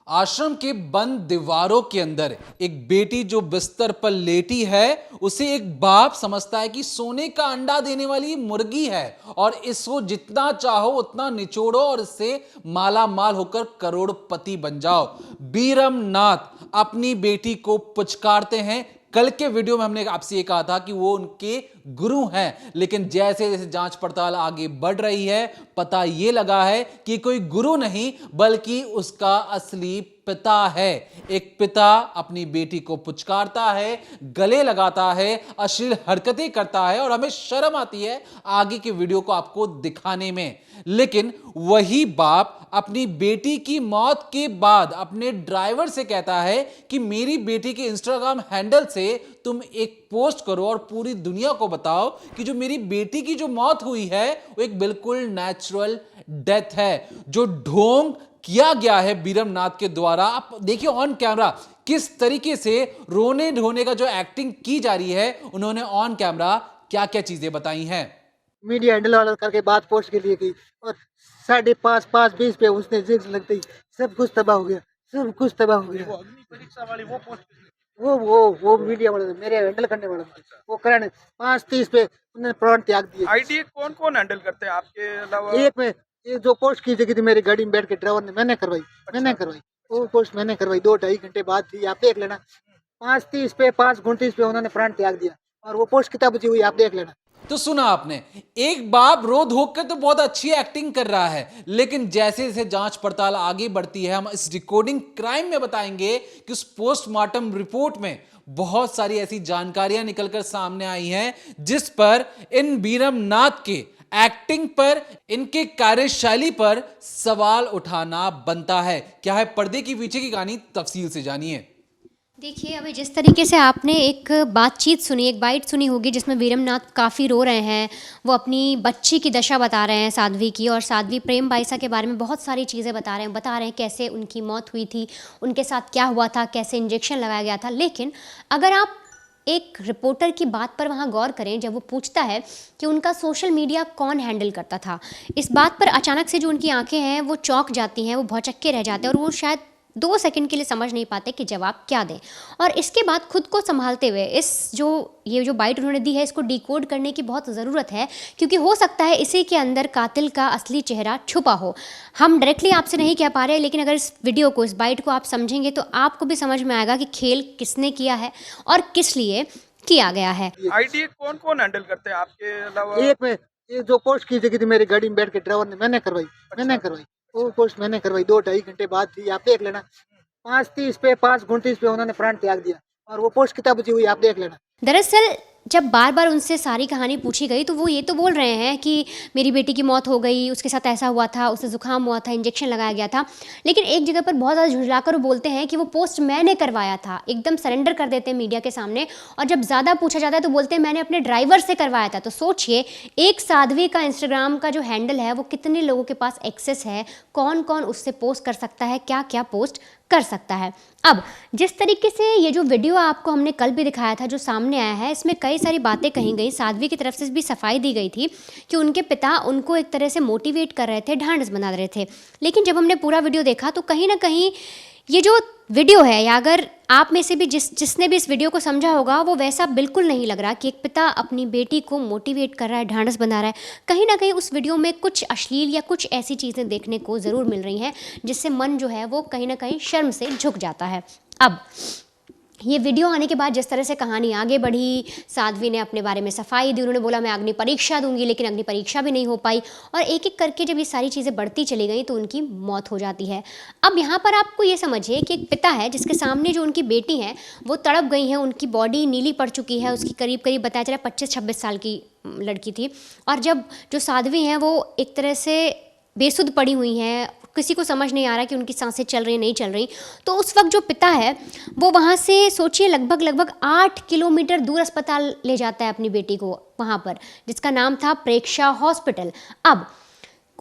आश्रम के बंद दीवारों के अंदर एक बेटी जो बिस्तर पर लेटी है, उसे एक बाप समझता है कि सोने का अंडा देने वाली मुर्गी है और इसको जितना चाहो उतना निचोड़ो और इससे माला माल होकर करोड़पति बन जाओ। बीरम नाथ अपनी बेटी को पुचकारते हैं। कल के वीडियो में हमने आपसे ये कहा था कि वो उनके गुरु हैं, लेकिन जैसे जैसे जांच पड़ताल आगे बढ़ रही है, पता ये लगा है कि कोई गुरु नहीं बल्कि उसका असली पिता है। एक पिता अपनी बेटी को पुचकारता है, गले लगाता है, अश्लील हरकतें करता है और हमें शर्म आती है आगे के वीडियो को आपको दिखाने में। लेकिन वही बाप अपनी बेटी की मौत के बाद अपने ड्राइवर से कहता है कि मेरी बेटी के इंस्टाग्राम हैंडल से तुम एक पोस्ट करो और पूरी दुनिया को बताओ कि जो मेरी बेटी की जो मौत हुई है वो एक बिल्कुल नेचुरल डेथ है। जो ढोंग किया गया है बीरम नाथ के द्वारा, आप देखिए ऑन कैमरा किस तरीके से रोने ढोने का जो एक्टिंग की जा रही है, उन्होंने ऑन कैमरा क्या क्या चीजें बताई हैं। मीडिया हैंडल वाला करके बात पोस्ट के लिए की और 5:20 पे उसने जिक्र लगते ही सब कुछ तबाह हो गया, सब कुछ तबाह हो गया। अग्नि परीक्षा वाली वो पोस्ट वो मीडिया वाले मेरे हैंडल करने वाला वो कराने 5:30 पे उन्होंने प्राण त्याग दिए। आईडी कौन कौन हैंडल करते हैं आपके अलावा? एक में ये जो पोस्ट की जगह थी मेरी गाड़ी में बैठ के ड्राइवर ने मैंने करवाई। वो पोस्ट मैंने करवाई 2-2.5 घंटे बाद थी, आप देख लेना। 5:30 पे 5:29 पे उन्होंने प्राण त्याग दिया और वो पोस्ट किताब बची हुई, आप देख लेना। तो सुना आपने, एक बाप रो धोक कर तो बहुत अच्छी एक्टिंग कर रहा है, लेकिन जैसे जैसे जांच पड़ताल आगे बढ़ती है, हम इस रिकॉर्डिंग क्राइम में बताएंगे कि उस पोस्टमार्टम रिपोर्ट में बहुत सारी ऐसी जानकारियां निकलकर सामने आई हैं जिस पर इन बीरम नाथ के एक्टिंग पर, इनके कार्यशैली पर सवाल उठाना बनता है। क्या है पर्दे की पीछे की कहानी, तफसील से जानिए। देखिए, अभी जिस तरीके से आपने एक बातचीत सुनी, एक बाइट सुनी होगी जिसमें बीरम नाथ काफ़ी रो रहे हैं, वो अपनी बच्ची की दशा बता रहे हैं साध्वी की, और साध्वी प्रेम बाइसा के बारे में बहुत सारी चीज़ें बता रहे हैं कैसे उनकी मौत हुई थी, उनके साथ क्या हुआ था, कैसे इंजेक्शन लगाया गया था। लेकिन अगर आप एक रिपोर्टर की बात पर वहाँ गौर करें, जब वो पूछता है कि उनका सोशल मीडिया कौन हैंडल करता था, इस बात पर अचानक से जो उनकी आंखें हैं वो चौंक जाती हैं, वो भौचक्के रह जाते हैं और वो शायद 2 सेकंड के लिए समझ नहीं पाते कि जवाब क्या दें। और इसके बाद खुद को संभालते हुए ये जो बाइट उन्होंने दी है, इसको डिकोड करने की बहुत ज़रूरत है, क्योंकि हो सकता है इसी के अंदर कातिल का असली चेहरा छुपा हो। हम डायरेक्टली आपसे नहीं कह पा रहे, लेकिन अगर इस वीडियो को, इस बाइट को आप समझेंगे तो आपको भी समझ में आएगा कि खेल किसने किया है और किस लिए किया गया है। आईडी कौन कौन हैंडल करते हैं आपके अलावा? एक में ये जो पोस्ट की जगह थी मेरी गाड़ी में बैठ के ड्राइवर ने मैंने करवाई। वो पोस्ट मैंने करवाई 2-2.5 घंटे बाद थी, आप देख लेना। 5:30 पे 5:29 पे उन्होंने प्राण त्याग दिया और वो पोस्ट किताब बची हुई, आप देख लेना। दरअसल जब बार बार उनसे सारी कहानी पूछी गई तो वो ये तो बोल रहे हैं कि मेरी बेटी की मौत हो गई, उसके साथ ऐसा हुआ था, उसे ज़ुकाम हुआ था, इंजेक्शन लगाया गया था। लेकिन एक जगह पर बहुत ज़्यादा झुंझलाकर वो बोलते हैं कि वो पोस्ट मैंने करवाया था, एकदम सरेंडर कर देते हैं मीडिया के सामने। और जब ज़्यादा पूछा जाता है तो बोलते हैं मैंने अपने ड्राइवर से करवाया था। तो सोचिए, एक साध्वी का इंस्टाग्राम का जो हैंडल है वो कितने लोगों के पास एक्सेस है, कौन कौन उससे पोस्ट कर सकता है, क्या क्या पोस्ट कर सकता है। अब जिस तरीके से ये जो वीडियो आपको हमने कल भी दिखाया था, जो सामने आया है, इसमें कई सारी बातें कही गई, साध्वी की तरफ से भी सफाई दी गई थी कि उनके पिता उनको एक तरह से मोटिवेट कर रहे थे, ढांढस बना रहे थे। लेकिन जब हमने पूरा वीडियो देखा तो कहीं ना कहीं ये जो वीडियो है, या अगर आप में से भी जिसने भी इस वीडियो को समझा होगा, वो वैसा बिल्कुल नहीं लग रहा कि एक पिता अपनी बेटी को मोटिवेट कर रहा है, ढांढस बना रहा है। कहीं ना कहीं उस वीडियो में कुछ अश्लील या कुछ ऐसी चीज़ें देखने को ज़रूर मिल रही हैं जिससे मन जो है वो कहीं ना कहीं शर्म से झुक जाता है। अब ये वीडियो आने के बाद जिस तरह से कहानी आगे बढ़ी, साध्वी ने अपने बारे में सफाई दी, उन्होंने बोला मैं अग्नि परीक्षा दूंगी, लेकिन अग्नि परीक्षा भी नहीं हो पाई। और एक एक करके जब ये सारी चीज़ें बढ़ती चली गई तो उनकी मौत हो जाती है। अब यहाँ पर आपको ये समझिए कि एक पिता है जिसके सामने जो उनकी बेटी हैं वो तड़प गई हैं, उनकी बॉडी नीली पड़ चुकी है, उसकी करीब करीब बताया जा रहा है 25-26 साल की लड़की थी। और जब जो साध्वी हैं वो एक तरह से बेसुध पड़ी हुई हैं, किसी को समझ नहीं आ रहा कि उनकी सांसें चल रही नहीं चल रही। तो उस वक्त जो पिता है वो वहाँ से सोचिए लगभग 8 किलोमीटर दूर अस्पताल ले जाता है अपनी बेटी को, वहाँ पर जिसका नाम था प्रेक्षा हॉस्पिटल। अब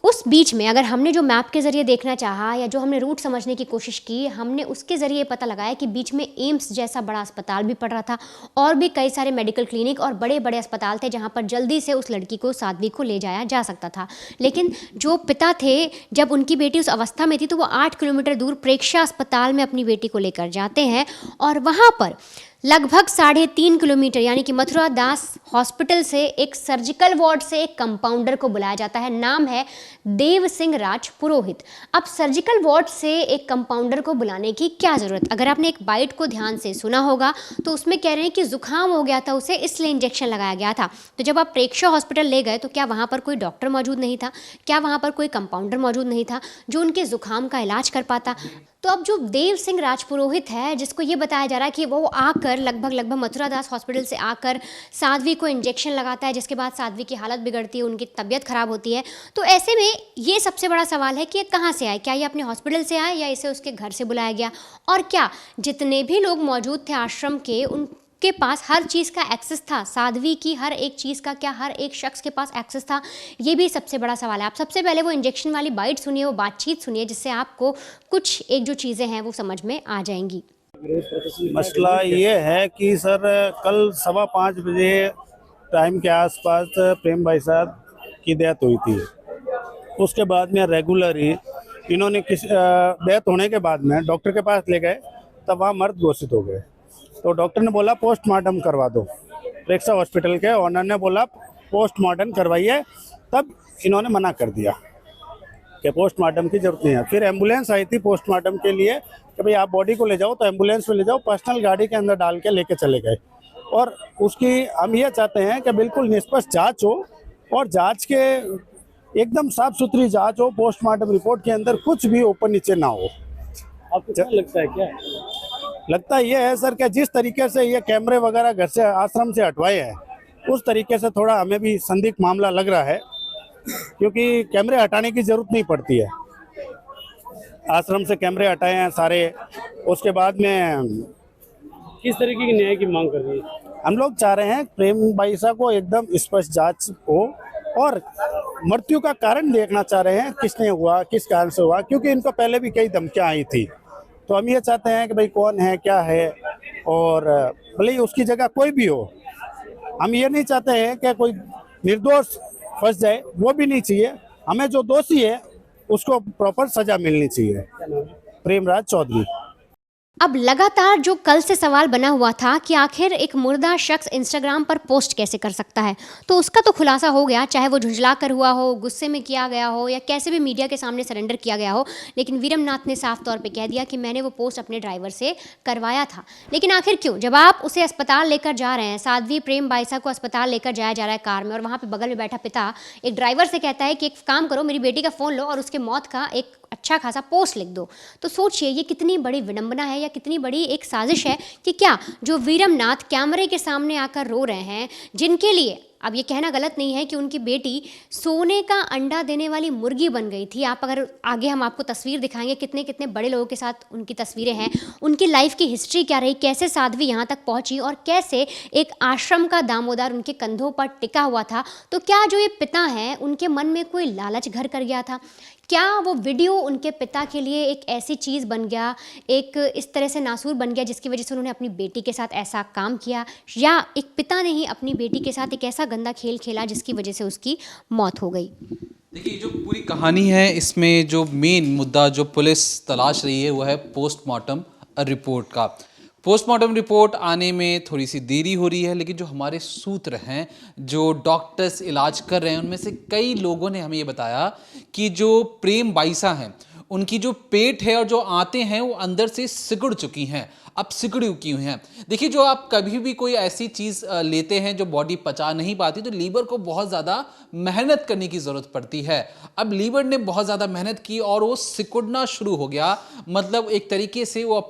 उस बीच में अगर हमने जो मैप के ज़रिए देखना चाहा या जो हमने रूट समझने की कोशिश की, हमने उसके ज़रिए पता लगाया कि बीच में एम्स जैसा बड़ा अस्पताल भी पड़ रहा था और भी कई सारे मेडिकल क्लिनिक और बड़े बड़े अस्पताल थे जहाँ पर जल्दी से उस लड़की को, साध्वी को ले जाया जा सकता था। लेकिन जो पिता थे, जब उनकी बेटी उस अवस्था में थी तो वो 8 किलोमीटर दूर प्रेक्षा अस्पताल में अपनी बेटी को लेकर जाते हैं और वहाँ पर लगभग 3.5 किलोमीटर यानी कि मथुरा दास हॉस्पिटल से एक सर्जिकल वार्ड से एक कंपाउंडर को बुलाया जाता है। नाम है देव सिंह राज पुरोहित। अब सर्जिकल वार्ड से एक कंपाउंडर को बुलाने की क्या ज़रूरत? अगर आपने एक बाइट को ध्यान से सुना होगा तो उसमें कह रहे हैं कि जुकाम हो गया था उसे, इसलिए इंजेक्शन लगाया गया था। तो जब आप प्रेक्षा हॉस्पिटल ले गए तो क्या वहाँ पर कोई डॉक्टर मौजूद नहीं था? क्या वहाँ पर कोई कंपाउंडर मौजूद नहीं था जो उनके जुकाम का इलाज कर पाता? तो अब जो देव सिंह राजपुरोहित है, जिसको ये बताया जा रहा है कि वो आकर लगभग मथुरा दास हॉस्पिटल से आकर साध्वी को इंजेक्शन लगाता है, जिसके बाद साध्वी की हालत बिगड़ती है, उनकी तबीयत खराब होती है। तो ऐसे में ये सबसे बड़ा सवाल है कि ये कहाँ से आए? क्या ये अपने हॉस्पिटल से आए या इसे उसके घर से बुलाया गया? और क्या जितने भी लोग मौजूद थे आश्रम के, उनके पास हर चीज़ का एक्सेस था? साध्वी की हर एक चीज़ का क्या हर एक शख्स के पास एक्सेस था? ये भी सबसे बड़ा सवाल है। आप सबसे पहले वो इंजेक्शन वाली बाइट सुनिए, वो बातचीत सुनिए, जिससे आपको कुछ एक जो चीज़ें हैं वो समझ में आ जाएंगी। मसला ये है कि सर कल 5:15 बजे टाइम के आसपास प्रेम भाई साहब की डेथ हुई थी। उसके बाद में रेगुलर ही इन्होंने डेथ होने के बाद में डॉक्टर के पास ले गए, तब वहाँ मर्द घोषित हो गए। तो डॉक्टर ने बोला पोस्टमार्टम करवा दो। प्रेक्षा हॉस्पिटल के ऑनर ने बोला पोस्टमार्टम करवाइए, तब इन्होंने मना कर दिया कि पोस्टमार्टम की जरूरत नहीं है। फिर एम्बुलेंस आई थी पोस्टमार्टम के लिए कि भाई आप बॉडी को ले जाओ, तो एम्बुलेंस में ले जाओ, पर्सनल गाड़ी के अंदर डाल के लेके चले गए। और उसकी हम ये चाहते हैं कि बिल्कुल निष्पक्ष जांच हो और जांच के एकदम साफ सुथरी जांच हो, पोस्टमार्टम रिपोर्ट के अंदर कुछ भी ऊपर नीचे ना हो। आपको क्या लगता है? क्या लगता ये है सर कि जिस तरीके से ये कैमरे वगैरह घर से आश्रम से हटवाए हैं, उस तरीके से थोड़ा हमें भी संदिग्ध मामला लग रहा है, क्योंकि कैमरे हटाने की जरूरत नहीं पड़ती है। आश्रम से कैमरे हटाए हैं सारे। उसके बाद में किस तरीके की न्याय की मांग कर रही है? हम लोग चाह रहे हैं प्रेम भाई साहब को एकदम स्पष्ट जांच हो और मृत्यु का कारण देखना चाह रहे हैं, किसने हुआ, किस कारण से हुआ, क्योंकि इनको पहले भी कई धमकियां आई थी। तो हम ये चाहते हैं कि भाई कौन है, क्या है, और भले ही उसकी जगह कोई भी हो, हम ये नहीं चाहते हैं कि कोई निर्दोष फंस जाए, वो भी नहीं चाहिए। हमें जो दोषी है उसको प्रॉपर सजा मिलनी चाहिए। प्रेमराज चौधरी। अब लगातार जो कल से सवाल बना हुआ था कि आखिर एक मुर्दा शख्स इंस्टाग्राम पर पोस्ट कैसे कर सकता है, तो उसका तो खुलासा हो गया, चाहे वो झुंझला कर हुआ हो, गुस्से में किया गया हो या कैसे भी मीडिया के सामने सरेंडर किया गया हो। लेकिन वीरमनाथ ने साफ तौर पे कह दिया कि मैंने वो पोस्ट अपने ड्राइवर से करवाया था। लेकिन आखिर क्यों? जब आप उसे अस्पताल लेकर जा रहे हैं, साध्वी प्रेम बाईसा को अस्पताल लेकर जाया जा रहा है कार में, और वहाँ पर बगल में बैठा पिता एक ड्राइवर से कहता है कि एक काम करो, मेरी बेटी का फ़ोन लो और उसके मौत का एक अच्छा खासा पोस्ट लिख दो। तो सोचिए ये कितनी बड़ी विडंबना है या कितनी बड़ी एक साजिश है कि क्या जो वीरमनाथ कैमरे के सामने आकर रो रहे हैं, जिनके लिए अब ये कहना गलत नहीं है कि उनकी बेटी सोने का अंडा देने वाली मुर्गी बन गई थी। आप अगर आगे हम आपको तस्वीर दिखाएंगे, कितने कितने बड़े लोगों के साथ उनकी तस्वीरें हैं, उनकी लाइफ की हिस्ट्री क्या रही, कैसे साध्वी यहाँ तक पहुँची और कैसे एक आश्रम का दामोदर उनके कंधों पर टिका हुआ था। तो क्या जो ये पिता हैं उनके मन में कोई लालच घर कर गया था? क्या वो वीडियो उनके पिता के लिए एक ऐसी चीज़ बन गया, एक इस तरह से नासूर बन गया जिसकी वजह से उन्होंने अपनी बेटी के साथ ऐसा काम किया, या एक पिता ने ही अपनी बेटी के साथ एक ऐसा गंदा खेल खेला जिसकी वजह से उसकी मौत हो गई? देखिए, जो पूरी कहानी है इसमें जो मेन मुद्दा जो पुलिस तलाश रही है वो है पोस्टमार्टम रिपोर्ट का। पोस्टमार्टम रिपोर्ट आने में थोड़ी सी देरी हो रही है, लेकिन जो हमारे सूत्र हैं, जो डॉक्टर्स इलाज कर रहे हैं, उनमें से कई लोगों ने हमें ये बताया कि जो प्रेम बाईसा हैं उनकी जो पेट है और जो आंतें हैं वो अंदर से सिकुड़ चुकी हैं, अब सिकुड़ी की हुई हैं। देखिए, जो आप कभी भी कोई ऐसी चीज़ लेते हैं जो बॉडी पचा नहीं पाती, तो लीवर को बहुत ज़्यादा मेहनत करने की ज़रूरत पड़ती है। अब लीवर ने बहुत ज़्यादा मेहनत की और वो सिकुड़ना शुरू हो गया, मतलब एक तरीके से वो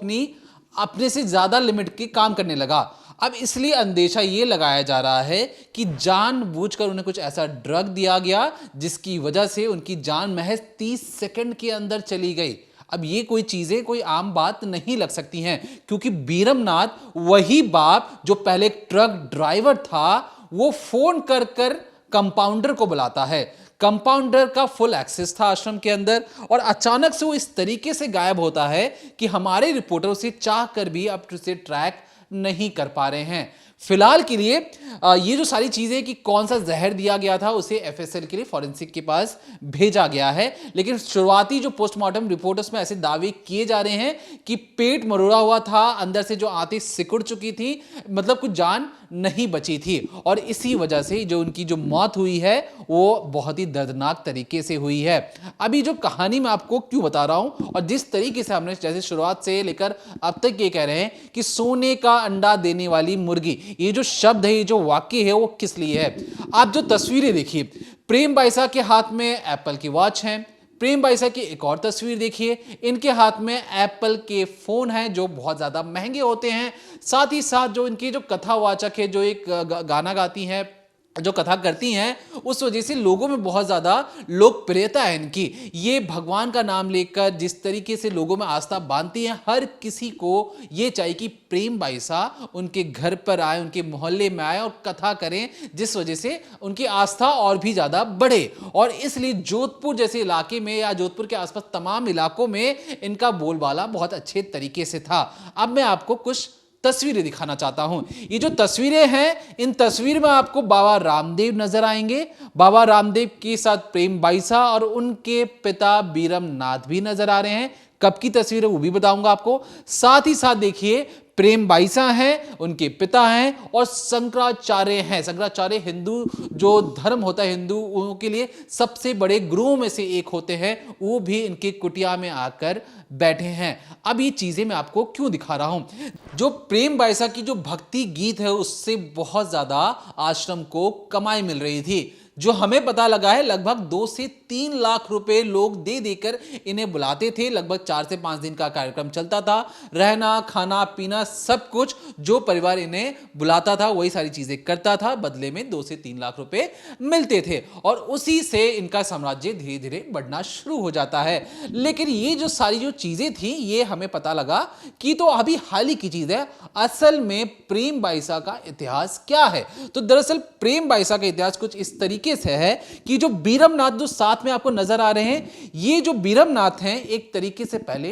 अपने से ज़्यादा लिमिट के काम करने लगा। अब इसलिए अंदेशा ये लगाया जा रहा है कि जानबूझकर उन्हें कुछ ऐसा ड्रग दिया गया जिसकी वजह से उनकी जान महज 30 सेकंड के अंदर चली गई। अब ये कोई चीज़ें कोई आम बात नहीं लग सकती हैं, क्योंकि वीरमनाथ वही बाप जो पहले एक ट्रक ड्राइवर था, वो फोन कर कंपाउंडर को बुलाता है। कंपाउंडर का फुल एक्सेस था आश्रम के अंदर, और अचानक से वो इस तरीके से गायब होता है कि हमारे रिपोर्टर उसे चाह कर भी अब उसे ट्रैक नहीं कर पा रहे हैं। फिलहाल के लिए ये जो सारी चीजें कि कौन सा जहर दिया गया था उसे एफएसएल के लिए फॉरेंसिक के पास भेजा गया है, लेकिन शुरुआती जो पोस्टमार्टम रिपोर्ट उसमें ऐसे दावे किए जा रहे हैं कि पेट मरोड़ा हुआ था, अंदर से जो आंतें सिकुड़ चुकी थी, मतलब कुछ जान नहीं बची थी, और इसी वजह से जो उनकी जो मौत हुई है वो बहुत ही दर्दनाक तरीके से हुई है। अभी जो कहानी मैं आपको क्यों बता रहा हूं और जिस तरीके से हमने जैसे शुरुआत से लेकर अब तक ये कह रहे हैं कि सोने का अंडा देने वाली मुर्गी, ये जो शब्द है, ये जो वाक्य है, वो किस लिए है। आप जो तस्वीरें देखिए, प्रेम बाइसा के हाथ में एप्पल की वॉच है, प्रेम बाइसा की एक और तस्वीर देखिए, इनके हाथ में एप्पल के फोन हैं जो बहुत ज्यादा महंगे होते हैं। साथ ही साथ जो इनकी जो कथावाचक है, जो एक गाना गाती हैं, जो कथा करती हैं, उस वजह से लोगों में बहुत ज़्यादा लोकप्रियता है इनकी। ये भगवान का नाम लेकर जिस तरीके से लोगों में आस्था बांधती हैं, हर किसी को ये चाहिए कि प्रेम बाइसा उनके घर पर आए, उनके मोहल्ले में आए और कथा करें, जिस वजह से उनकी आस्था और भी ज़्यादा बढ़े। और इसलिए जोधपुर जैसे इलाके में या जोधपुर के आसपास तमाम इलाकों में इनका बोलबाला बहुत अच्छे तरीके से था। अब मैं आपको कुछ तस्वीरें दिखाना चाहता हूं। ये जो तस्वीरें हैं, इन तस्वीर में आपको बाबा रामदेव नजर आएंगे, बाबा रामदेव के साथ प्रेम बाइसा और उनके पिता बीरम नाथ भी नजर आ रहे हैं। कब की तस्वीर है वो भी बताऊंगा आपको। साथ ही साथ देखिए, प्रेम बाइसा हैं, उनके पिता हैं, और शंकराचार्य हैं। शंकराचार्य हिंदू जो धर्म होता है, हिंदुओं के लिए सबसे बड़े गुरुओं में से एक होते हैं, वो भी इनके कुटिया में आकर बैठे हैं। अब ये चीजें मैं आपको क्यों दिखा रहा हूं, जो प्रेम बाइसा की जो भक्ति गीत है उससे बहुत ज्यादा आश्रम को कमाई मिल रही थी। जो हमें पता लगा है, लगभग 2 से 3 लाख रुपए लोग दे देकर इन्हें बुलाते थे। लगभग 4 से 5 दिन का कार्यक्रम चलता था, रहना खाना पीना सब कुछ, जो परिवार इन्हें बुलाता था वही सारी चीजें करता था, बदले में 2 से 3 लाख रुपए मिलते थे, और उसी से इनका साम्राज्य धीरे धीरे बढ़ना शुरू हो जाता है। लेकिन ये जो सारी जो चीजें थी, ये हमें पता लगा कि तो अभी हाल ही की चीज है। असल में प्रेम बाइसा का इतिहास क्या है? तो दरअसल प्रेम बाइसा का इतिहास कुछ इस तरीके से है कि जो बीरमनाथ जो साथ में आपको नजर आ रहे हैं, ये जो बीरमनाथ हैं एक तरीके से पहले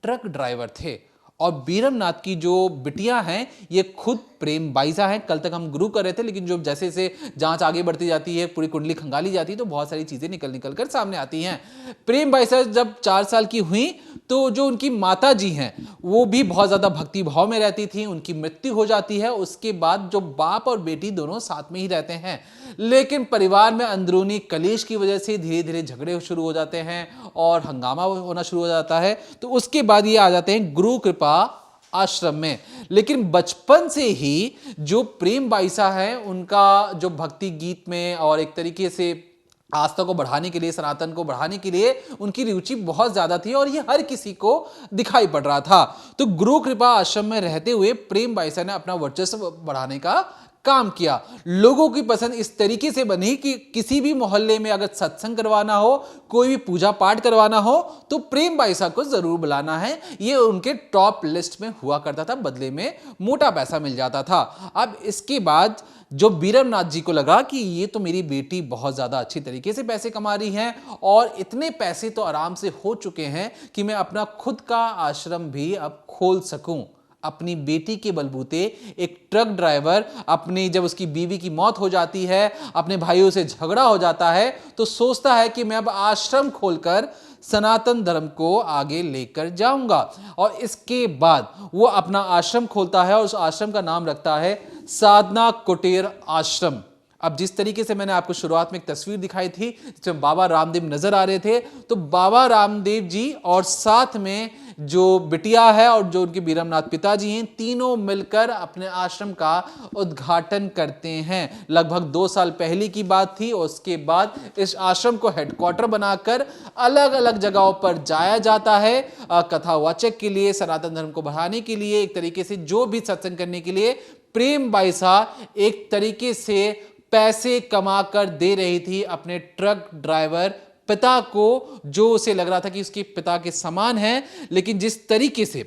ट्रक ड्राइवर थे, और बीरमनाथ की जो बिटिया हैं ये खुद प्रेम बाइसा हैं। कल तक हम गुरु कर रहे थे, लेकिन जो जैसे जैसे जांच आगे बढ़ती जाती है, पूरी कुंडली खंगाली जाती है, तो बहुत सारी चीजें निकल कर सामने आती हैं। प्रेम बाइसा जब 4 साल की हुई तो जो उनकी माता जी हैं वो भी बहुत ज्यादा भक्ति भाव में रहती थी, उनकी मृत्यु हो जाती है। उसके बाद जो बाप और बेटी दोनों साथ में ही रहते हैं, लेकिन परिवार में अंदरूनी कलेश की वजह से धीरे धीरे झगड़े शुरू हो जाते हैं और हंगामा होना शुरू हो जाता है। तो उसके बाद ये आ जाते हैं गुरु कृपा आश्रम में। लेकिन बचपन से ही जो प्रेम बाइसा है, उनका जो भक्ति गीत में और एक तरीके से आस्था को बढ़ाने के लिए, सनातन को बढ़ाने के लिए उनकी रुचि बहुत ज्यादा थी, और ये हर किसी को दिखाई पड़ रहा था। तो गुरु कृपा आश्रम में रहते हुए प्रेम बाइसा ने अपना वर्चस्व बढ़ाने का काम किया। लोगों की पसंद इस तरीके से बनी कि किसी भी मोहल्ले में अगर सत्संग करवाना हो, कोई भी पूजा पाठ करवाना हो, तो प्रेम बाइसा को जरूर बुलाना है। ये उनके टॉप लिस्ट में हुआ करता था, बदले में मोटा पैसा मिल जाता था। अब इसके बाद जो बीरमनाथ जी को लगा कि ये तो मेरी बेटी बहुत ज्यादा अच्छी तरीके से पैसे कमा रही है, और इतने पैसे तो आराम से हो चुके हैं कि मैं अपना खुद का आश्रम भी अब खोल सकूं। अपनी बेटी के बलबूते एक ट्रक ड्राइवर अपनी, जब उसकी बीवी की मौत हो जाती है, अपने भाइयों से झगड़ा हो जाता है, तो सोचता है कि मैं अब आश्रम खोलकर सनातन धर्म को आगे लेकर जाऊंगा। और इसके बाद वो अपना आश्रम खोलता है और उस आश्रम का नाम रखता है साधना कुटीर आश्रम। अब जिस तरीके से मैंने आपको शुरुआत में एक तस्वीर दिखाई थी जिसमें बाबा रामदेव नजर आ रहे थे, तो बाबा रामदेव जी और साथ में जो बिटिया है और जो उनके बीरमनाथ पिताजी हैं, तीनों मिलकर अपने आश्रम का उद्घाटन करते हैं। लगभग 2 साल पहले की बात थी। उसके बाद इस आश्रम को हेडक्वार्टर बनाकर अलग अलग जगहों पर जाया जाता है, कथावाचक के लिए, सनातन धर्म को बढ़ाने के लिए, एक तरीके से जो भी सत्संग करने के लिए प्रेम बाइसा एक तरीके से पैसे कमाकर दे रही थी अपने ट्रक ड्राइवर पिता को, जो उसे लग रहा था कि उसके पिता के समान है। लेकिन जिस तरीके से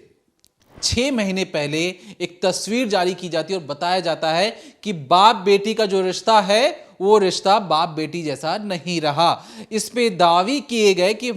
6 महीने पहले एक तस्वीर जारी की जाती है और बताया जाता है कि बाप बेटी का जो रिश्ता है वो रिश्ता बाप बेटी जैसा नहीं रहा। इस पे दावे किए गए कि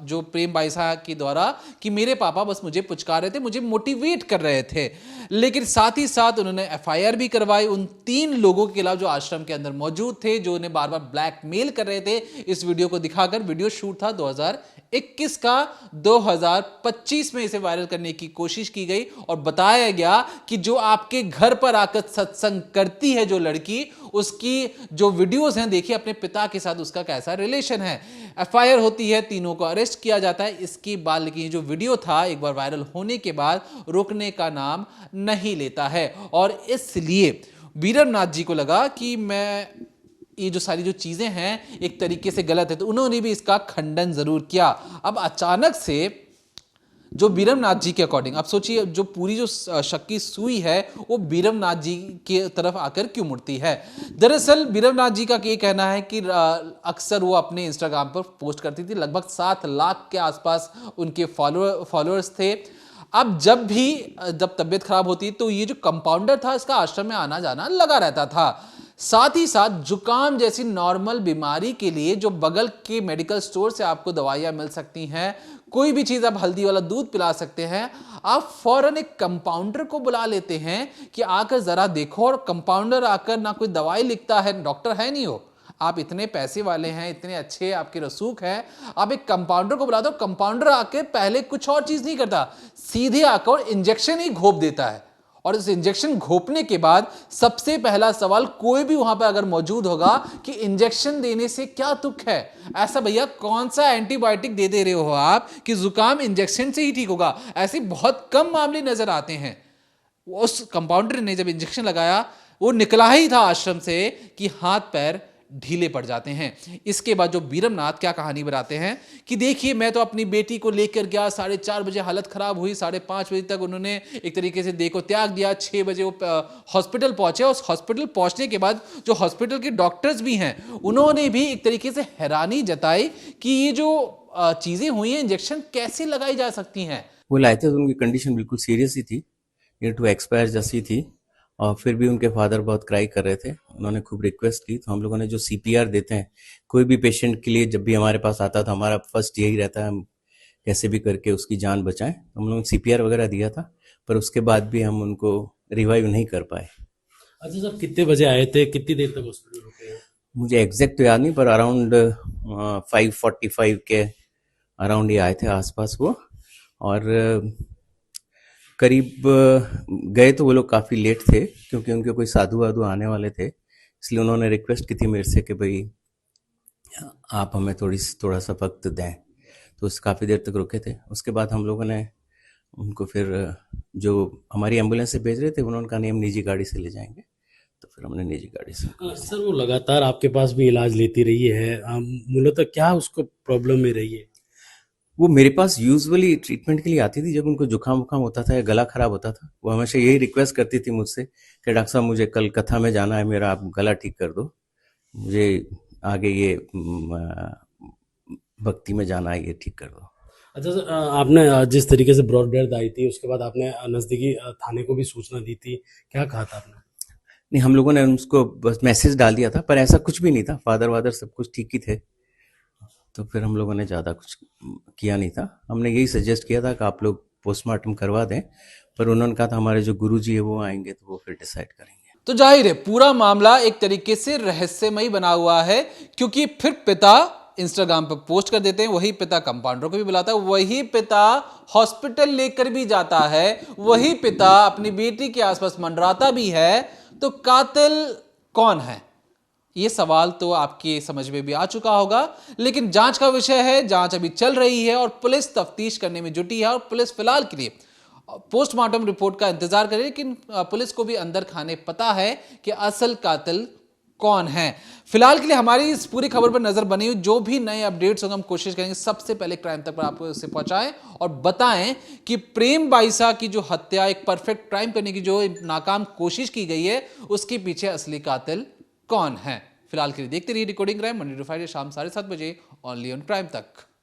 जो प्रेम बाईसा के द्वारा कि मेरे पापा बस मुझे पुचकार रहे थे, मुझे मोटिवेट कर रहे थे। लेकिन साथ ही साथ उन्होंने एफआईआर भी करवाई उन 3 लोगों के खिलाफ जो आश्रम के अंदर मौजूद थे, जो उन्हें बार बार ब्लैकमेल कर रहे थे। इस वीडियो को दिखाकर, वीडियो शूट था 2021 का, 2025 में इसे वायरल करने की कोशिश की गई और बताया गया कि जो आपके घर पर आकर सत्संग करती है जो लड़की, उसकी जो वीडियोस हैं देखिए अपने पिता के साथ उसका कैसा रिलेशन है। एफआईआर होती है, तीनों को अरेस्ट किया जाता है। इसके बाद लेकिन जो वीडियो था एक बार वायरल होने के बाद रुकने का नाम नहीं लेता है और इसलिए वीरमनाथ जी को लगा कि मैं ये जो सारी जो चीजें हैं एक तरीके से गलत है, तो उन्होंने भी इसका खंडन जरूर किया। अब अचानक से जो वीरमनाथ जी के अकॉर्डिंग, आप सोचिए जो पूरी जो शक की सुई है वो वीरमनाथ जी की तरफ आकर क्यों मुड़ती है। दरअसल वीरमनाथ जी का ये कहना है कि अक्सर वो अपने इंस्टाग्राम पर पोस्ट करती थी, लगभग 7 लाख के आसपास उनके फॉलोअर्स थे। अब जब तबीयत खराब होती तो ये जो कंपाउंडर था इसका आश्रम में आना जाना लगा रहता था। साथ ही साथ जुकाम जैसी नॉर्मल बीमारी के लिए जो बगल के मेडिकल स्टोर से आपको दवाइयां मिल सकती हैं, कोई भी चीज आप हल्दी वाला दूध पिला सकते हैं, आप फौरन एक कंपाउंडर को बुला लेते हैं कि आकर जरा देखो। और कंपाउंडर आकर ना कोई दवाई लिखता है, डॉक्टर है नहीं हो, आप इतने पैसे वाले हैं, इतने अच्छे आपके रसूख हैं, आप एक कंपाउंडर को बुला दो। कंपाउंडर आके पहले कुछ और चीज नहीं करता, सीधे आकर इंजेक्शन ही घोप देता है। और इस इंजेक्शन घोपने के बाद सबसे पहला सवाल कोई भी वहां पर अगर मौजूद होगा कि इंजेक्शन देने से क्या तुक है। ऐसा भैया कौन सा एंटीबायोटिक दे रहे हो आप कि जुकाम इंजेक्शन से ही ठीक होगा? ऐसे बहुत कम मामले नजर आते हैं। उस कंपाउंडर ने जब इंजेक्शन लगाया वो निकला ही था आश्रम से कि हाथ पैर ढीले पड़ जाते हैं। इसके बाद जो वीरमनाथ क्या कहानी बताते हैं कि देखिए मैं तो अपनी बेटी को लेकर गया, 4:30 बजे हालत खराब हुई, 5:30 बजे तक उन्होंने एक तरीके से देह को त्याग दिया। 6 बजे वो हॉस्पिटल पहुंचे। उस हॉस्पिटल पहुंचने के बाद जो हॉस्पिटल के डॉक्टर्स भी हैं उन्होंने भी एक तरीके से हैरानी जताई कि ये जो चीजें हुई हैं इंजेक्शन कैसे लगाई जा सकती हैं। वो लाए थे तो उनकी कंडीशन बिल्कुल सीरियस ही थी, नियर टू एक्सपायर जैसी थी। और फिर भी उनके फादर बहुत क्राई कर रहे थे, उन्होंने खूब रिक्वेस्ट की। तो हम लोगों ने जो सीपीआर देते हैं कोई भी पेशेंट के लिए, जब भी हमारे पास आता था हमारा फर्स्ट यही रहता है हम कैसे भी करके उसकी जान बचाएं। हम लोगों ने सीपीआर वगैरह दिया था, पर उसके बाद भी हम उनको रिवाइव नहीं कर पाए। अच्छा सर, कितने बजे आए थे, कितनी देर तक हॉस्पिटल रुके? मुझे एग्जैक्ट तो याद नहीं, पर अराउंड 5:45 के अराउंड ही आए थे आसपास वो। और करीब गए तो वो लोग काफ़ी लेट थे क्योंकि उनके कोई साधु वाधु आने वाले थे, इसलिए उन्होंने रिक्वेस्ट की थी मेरे से कि भाई आप हमें थोड़ा सा वक्त दें। तो उस काफ़ी देर तक रुके थे। उसके बाद हम लोगों ने उनको फिर जो हमारी एम्बुलेंस से भेज रहे थे उन्होंने कहा नहीं हम निजी गाड़ी से ले जाएंगे, तो फिर हमने निजी गाड़ी से। सर वो लगातार आपके पास भी इलाज लेती रही है, मूलतः क्या उसको प्रॉब्लम में रही है? वो मेरे पास यूजुअली ट्रीटमेंट के लिए आती थी जब उनको जुकाम वुकाम होता था या गला खराब होता था। वो हमेशा यही रिक्वेस्ट करती थी मुझसे कि डॉक्टर साहब मुझे कल कथा में जाना है, मेरा आप गला ठीक कर दो, मुझे आगे ये भक्ति में जाना है, ये ठीक कर दो। अच्छा सर, आपने जिस तरीके से ब्रॉड डेथ आई थी उसके बाद आपने नज़दीकी थाने को भी सूचना दी थी, क्या कहा था आपने? नहीं, हम लोगों ने उसको बस मैसेज डाल दिया था, पर ऐसा कुछ भी नहीं था। फादर वादर सब कुछ ठीक ही थे, तो फिर हम लोगों ने ज़्यादा कुछ किया नहीं था। हमने यही सजेस्ट किया था कि आप लोग पोस्टमार्टम करवा दें, पर उन्होंने कहा था हमारे जो गुरुजी है वो आएंगे तो वो फिर डिसाइड करेंगे। तो जाहिर है पूरा मामला एक तरीके से रहस्यमयी बना हुआ है, क्योंकि फिर पिता इंस्टाग्राम पर पोस्ट कर देते हैं, वही पिता कंपाउंडर को भी बुलाता है, वही पिता हॉस्पिटल लेकर भी जाता है, वही पिता अपनी बेटी के आसपास मंडराता भी है। तो कातिल कौन है, ये सवाल तो आपकी समझ में भी आ चुका होगा, लेकिन जांच का विषय है, जांच अभी चल रही है और पुलिस तफ्तीश करने में जुटी है। और पुलिस फिलहाल के लिए पोस्टमार्टम रिपोर्ट का इंतजार करे, लेकिन पुलिस को भी अंदर खाने पता है कि असल कातिल कौन है। फिलहाल के लिए हमारी इस पूरी खबर पर नजर बनी हुई, जो भी नए अपडेट्स होंगे हम कोशिश करेंगे सबसे पहले क्राइम तक पर आपको इसे पहुंचाएं और बताएं कि प्रेम बाईसा की जो हत्या, एक परफेक्ट क्राइम करने की जो नाकाम कोशिश की गई है, उसके पीछे असली कातिल कौन है। फिलहाल के लिए देखते रहिए decoding crime, Monday to Friday शाम 7:30 बजे ओनली ऑन क्राइम तक।